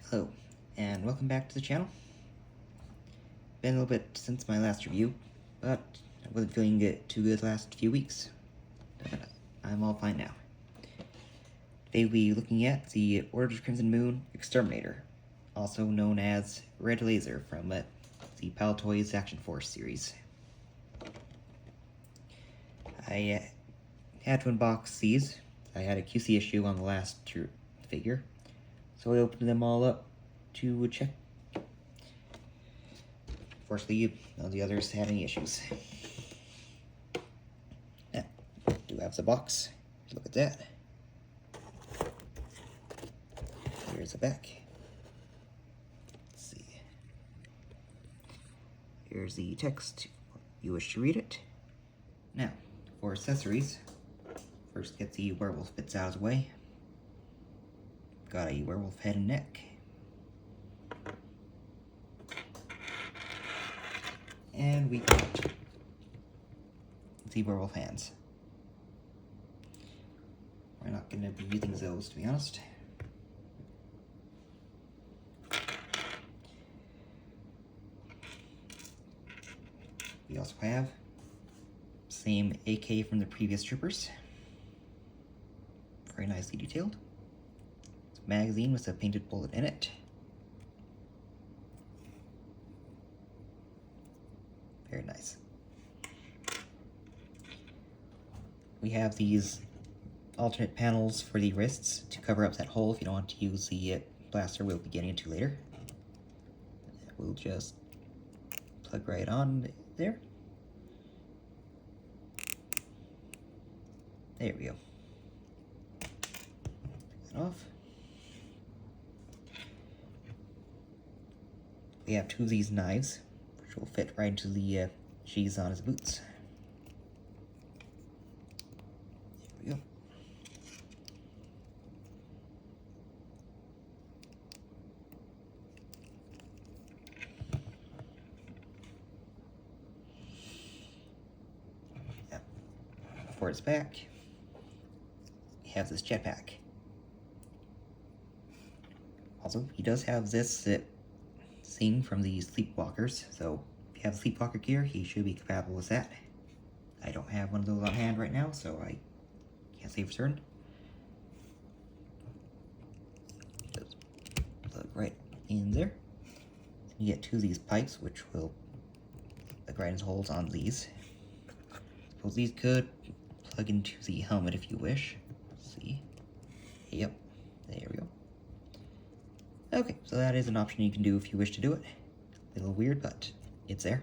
Hello, and welcome back to the channel. Been a little bit since my last review, but I wasn't feeling too good the last few weeks. But I'm all fine now. Today we'll be looking at the Order of Crimson Moon Exterminator, also known as Red Laser from the Palatoys Action Force series. I had to unbox these. I had a QC issue on the last figure, so I opened them all up to check. Fortunately, none of the others had any issues. Yeah, do have the box. Look at that. Here's the back. Let's see. Here's the text you wish to read it. Now, for accessories, first get the werewolf bits out of the way. Got a werewolf head and neck. And we got the werewolf hands. We're not going to be using those, to be honest. We also have same AK from the previous troopers. Very nicely detailed. It's a magazine with a painted bullet in it. Very nice. We have these alternate panels for the wrists to cover up that hole if you don't want to use the blaster we'll be getting into later. We'll just plug right on there. There we go. Take that off. We have two of these knives, which will fit right into the sheaths on his boots. There we go. Yeah. For its back, we have this jetpack. Also, he does have this thing from the Sleepwalkers, so if you have Sleepwalker gear, he should be compatible with that. I don't have one of those on hand right now, so I can't say for certain. Just plug right in there. And you get two of these pipes, which will plug right into holes on these. Suppose these could plug into the helmet if you wish. Let's see. Yep, there we go. Okay, so that is an option you can do if you wish to do it. A little weird, but it's there.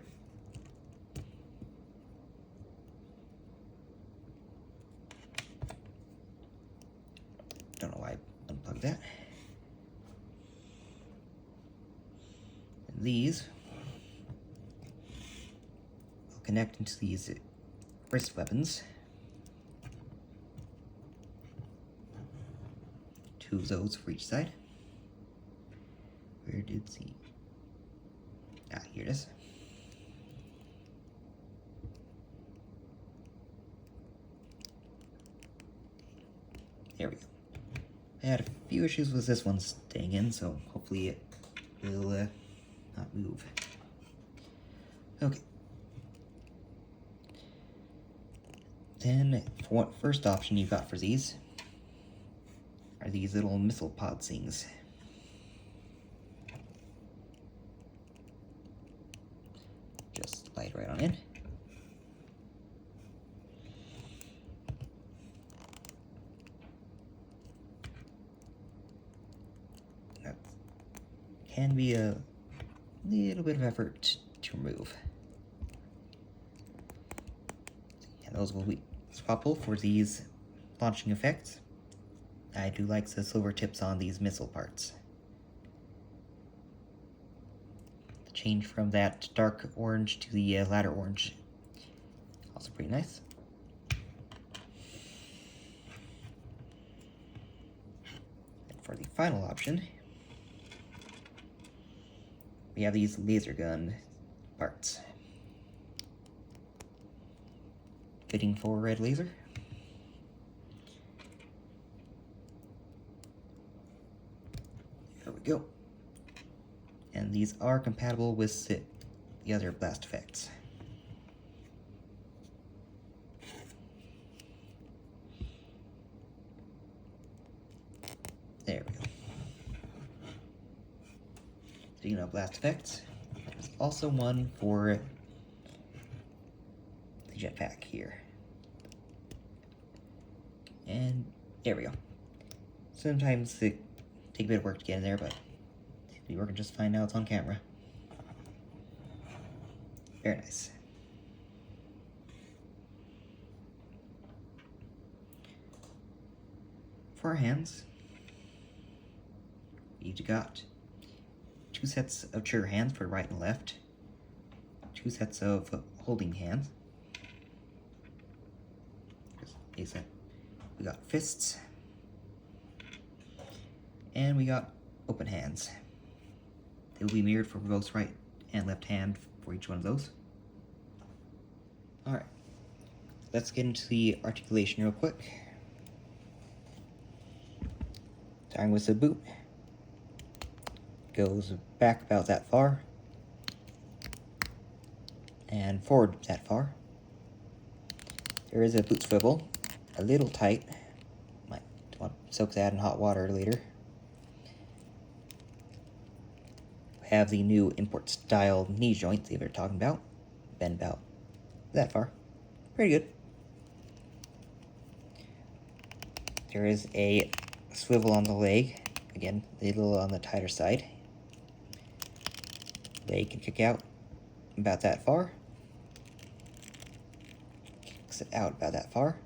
Don't know why I unplugged that. And these will connect into these wrist weapons. Two of those for each side. Where did the... Ah, here it is. There we go. I had a few issues with this one staying in, so hopefully it will not move. Okay. Then, for what first option you got for these are these little missile pod things. Just slide right on in. That can be a little bit of effort to remove. And those will be swappable for these launching effects. I do like the silver tips on these missile parts. Change from that dark orange to the lighter orange. Also pretty nice. And for the final option, we have these laser gun parts. Fitting for red laser. There we go. and these are compatible with the other blast effects. There we go. Speaking of blast effects, there's also one for the jetpack here. And there we go. Sometimes it takes a bit of work to get in there, but it'll be working just fine now it's on camera. Very nice. For our hands, we each got 2 sets of trigger hands for right and left, 2 sets of holding hands. We got fists, and we got open hands. They will be mirrored for both right and left hand for each one of those. Alright, let's get into the articulation real quick. Starting with the boot, goes back about that far, and forward that far. There is a boot swivel, a little tight, might want to soak that in hot water later. We have the new import style knee joint they were talking about, bend about that far, pretty good. There is a swivel on the leg, again, a little on the tighter side. Leg can kick out about that far. Kicks it out about that far.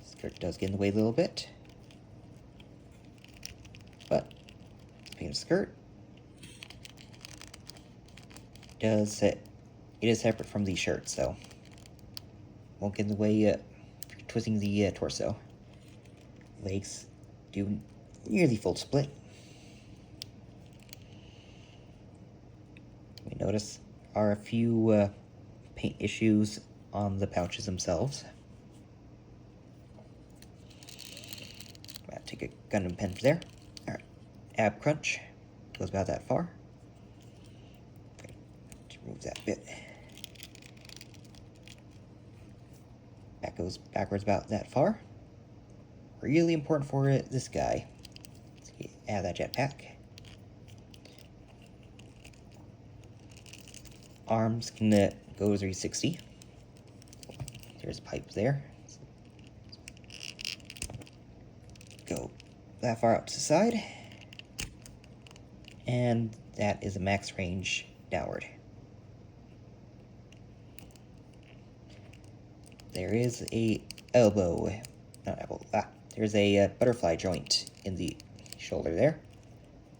Skirt does get in the way a little bit. But, speaking of skirt, it is separate from the shirt, so won't get in the way twisting the torso. Legs do nearly full split. We notice are a few paint issues on the pouches themselves. I'll take a gun and pen for there. Alright, ab crunch goes about that far. Okay, let's remove that bit. That goes backwards about that far. Really important for this guy. Let's add that jetpack. Arms can go to 360. There's pipes there. Go that far out to the side. And that is a max range downward. There is a there's a butterfly joint in the shoulder there.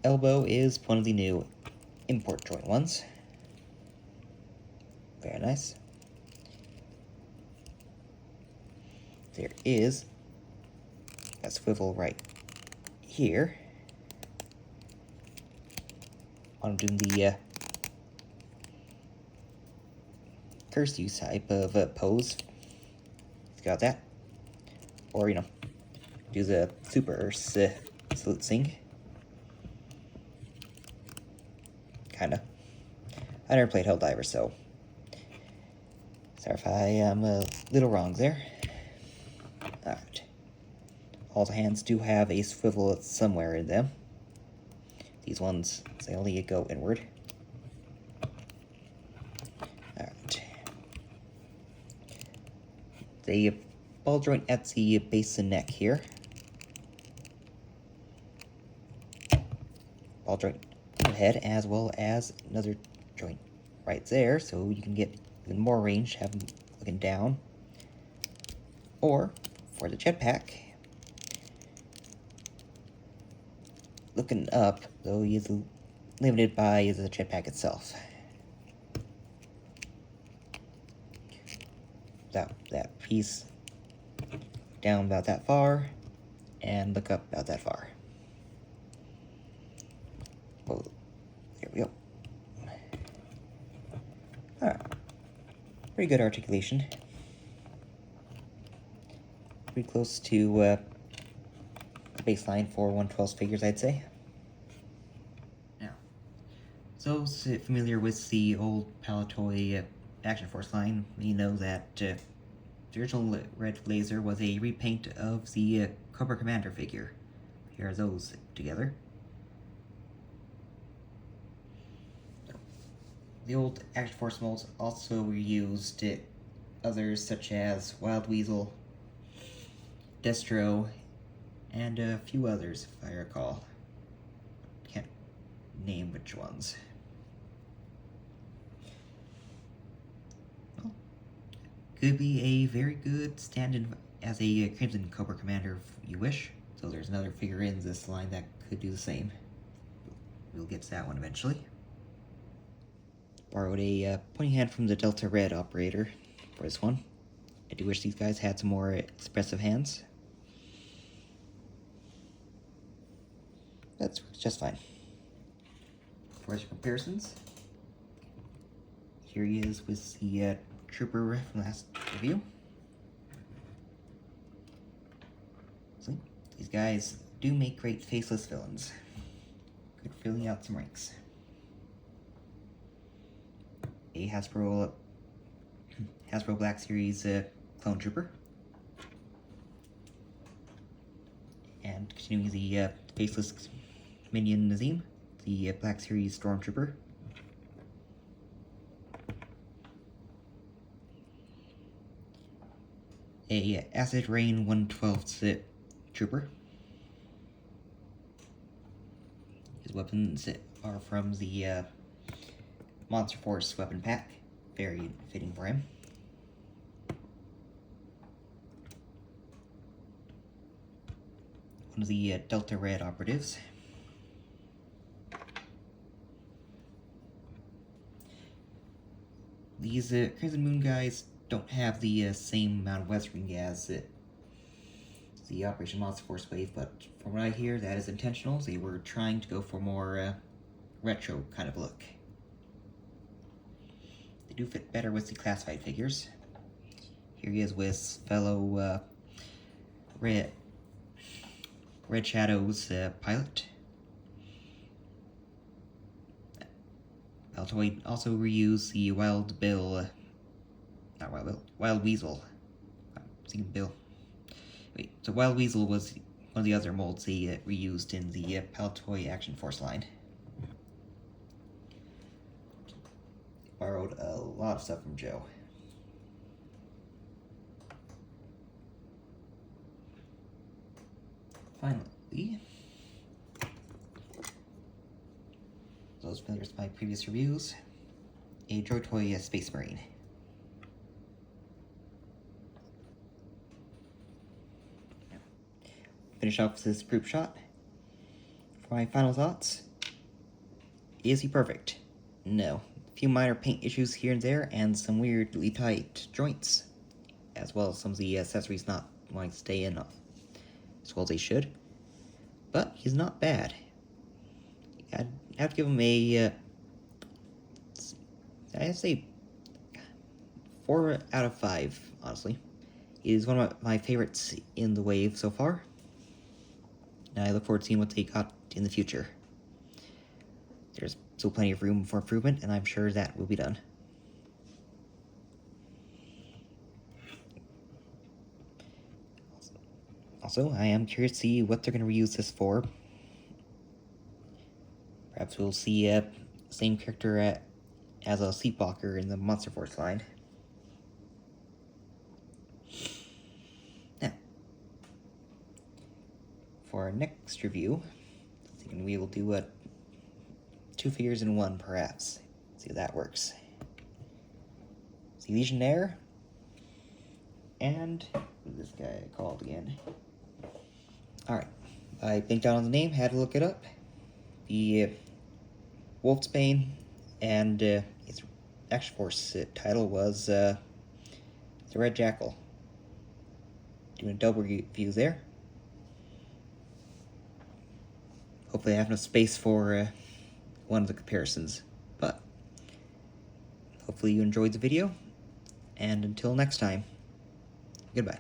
Elbow is one of the new import joint ones. Very nice. There is a swivel right here. I'm doing the curse use type of pose. It's got that. Or, do the super salute sing. Kinda. I never played Helldiver, so sorry if I am a little wrong there. Alright. All the hands do have a swivel somewhere in them. These ones, they only go inward. Alright. The ball joint at the base and neck here. Ball joint head, as well as another joint right there, so you can get even more range, have them looking down. Or, for the jetpack, looking up, though he is limited by the jetpack itself. That piece down about that far, and look up about that far. Whoa, there we go. Alright, pretty good articulation. Pretty close to baseline for 1/12 figures, I'd say. Now, So, familiar with the old Palatoy Action Force line, you know that the original Red Laser was a repaint of the Cobra Commander figure. Here are those together. The old Action Force molds also reused others such as Wild Weasel, Destro, and a few others if I recall. Can't name which ones. Well, could be a very good stand-in as a Crimson Cobra Commander if you wish. So there's another figure in this line that could do the same. We'll get to that one eventually. Borrowed a pointing hand from the Delta Red operator for this one. I do wish these guys had some more expressive hands. That's just fine. For his comparisons, here he is with the Trooper from last review. See, these guys do make great faceless villains. Good filling out some ranks. A Hasbro Black Series Clone Trooper. And continuing the faceless minion Nazim, the Black Series Stormtrooper. A Acid Rain 1/12 Trooper. His weapons are from the Monster Force weapon pack. Very fitting for him. One of the Delta Red operatives. These Crimson Moon guys don't have the same amount of weathering as the Operation Monster Force wave, but from what I hear, that is intentional. They were trying to go for more retro kind of look. They do fit better with the classified figures. Here he is with fellow Red Shadow's pilot. Palatoy also reused the Wild Weasel. I'm thinking Bill. Wait, so Wild Weasel was one of the other molds they reused in the Palatoy Action Force line. Borrowed a lot of stuff from Joe. Finally, those familiar with my previous reviews, a Droid Toy Space Marine. Finish off with this group shot. For my final thoughts, is he perfect? No. A few minor paint issues here and there, and some weirdly tight joints, as well as some of the accessories not wanting to stay in as well as they should. But he's not bad. I'd have to give him a, I'd say 4 out of 5, honestly. He is one of my favorites in the wave so far. And I look forward to seeing what they got in the future. There's still plenty of room for improvement, and I'm sure that will be done. Also, I am curious to see what they're going to reuse this for. Perhaps we'll see the same character as a Sleepwalker in the Monster Force line. Now, for our next review, I'm thinking we will do 2 figures in 1, perhaps. See how that works. The Legionnaire, and who's this guy called again? Alright, I blinked out on the name, had to look it up. The Wolfsbane, and its Action Force title was the Red Jackal. Doing a double review there. Hopefully I have enough space for one of the comparisons, but hopefully you enjoyed the video, and until next time, goodbye.